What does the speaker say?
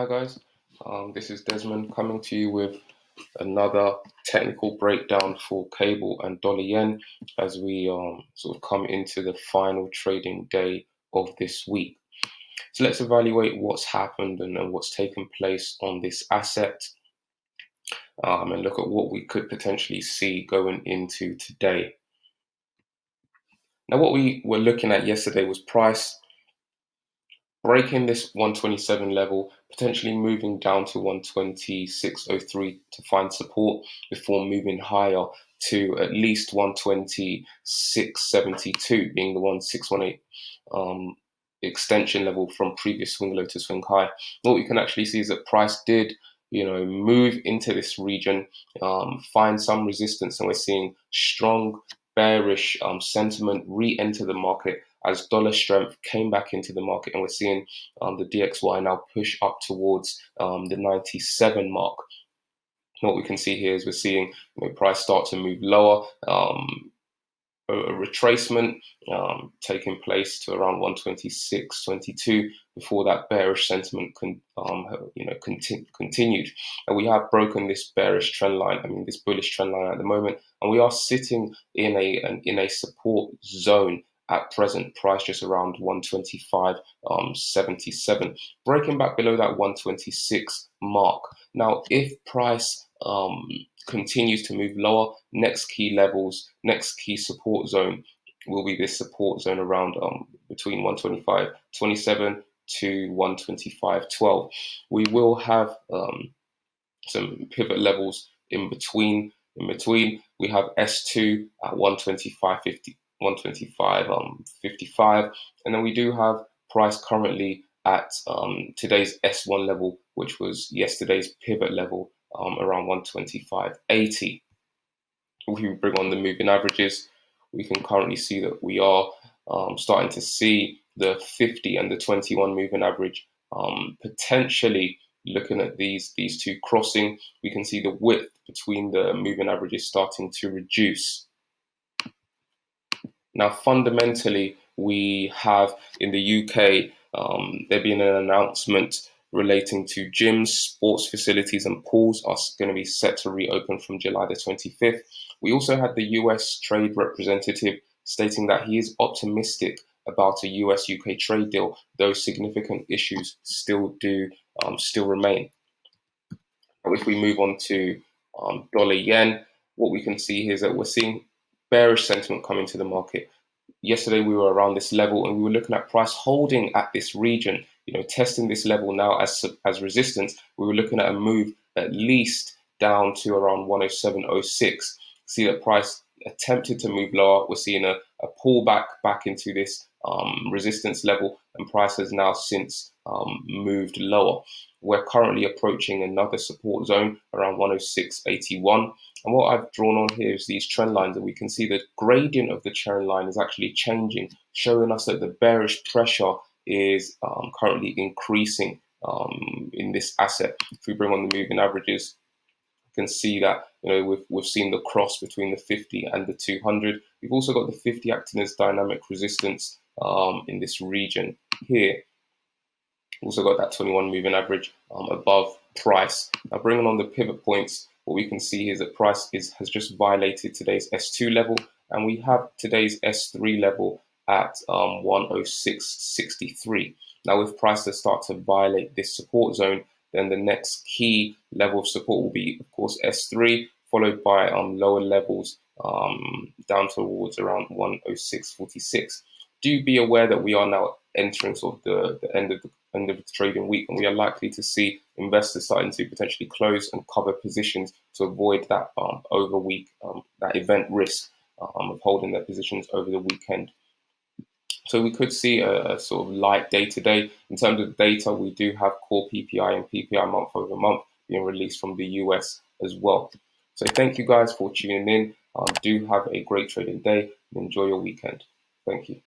Hi guys, this is Desmond coming to you with another technical breakdown for cable and dollar yen as we sort of come into the final trading day of this week. So let's evaluate what's happened and what's taken place on this asset and look at what we could potentially see going into today. Now, what we were looking at yesterday was price breaking this 127 level, potentially moving down to 126.03 to find support before moving higher to at least 126.72, being the 1618 extension level from previous swing low to swing high. What we can actually see is that price did move into this region, find some resistance, and we're seeing strong bearish sentiment re-enter the market as dollar strength came back into the market, and we're seeing the DXY now push up towards the 97 mark. What we can see here is we're seeing price start to move lower, a retracement taking place to around 126.22 before that bearish sentiment continued. And we have broken this bearish trend line, this bullish trend line at the moment, and we are sitting in a support zone at present. Price just around 125.77, breaking back below that 126 mark. Now, if price continues to move lower, next key support zone will be this support zone around between 125.27 to 125.12. We will have some pivot levels in between. We have S2 at 125.55, and then we do have price currently at today's S1 level, which was yesterday's pivot level, around 125.80. If we bring on the moving averages, we can currently see that we are starting to see the 50 and the 21 moving average potentially looking at these two crossing. We can see the width between the moving averages starting to reduce. Now, fundamentally, we have in the UK there being an announcement relating to gyms, sports facilities and pools are going to be set to reopen from July the 25th. We also had the US trade representative stating that he is optimistic about a US-UK trade deal, though significant issues still remain. Now, if we move on to dollar yen, what we can see here is that we're seeing bearish sentiment coming to the market. Yesterday we were around this level and we were looking at price holding at this region, testing this level now as resistance. We were looking at a move at least down to around 107.06. See that price attempted to move lower. We're seeing a pullback back into this resistance level, and price has now since moved lower. We're currently approaching another support zone around 106.81. And what I've drawn on here is these trend lines, and we can see the gradient of the trend line is actually changing, showing us that the bearish pressure is currently increasing in this asset. If we bring on the moving averages, you can see that we've seen the cross between the 50 and the 200. We've also got the 50 acting as dynamic resistance in this region here. Also got that 21 moving average above price. Now, bringing on the pivot points, what we can see is that price has just violated today's S2 level, and we have today's S3 level at 106.63. Now, if price does start to violate this support zone, then the next key level of support will be, of course, S3, followed by lower levels down towards around 106.46. Do be aware that we are now entering sort of the end of the trading week, and we are likely to see investors starting to potentially close and cover positions to avoid that that event risk of holding their positions over the weekend. So we could see a sort of light day today. In terms of data, we do have core PPI and PPI month over month being released from the US as well. So thank you guys for tuning in. Do have a great trading day and enjoy your weekend. Thank you.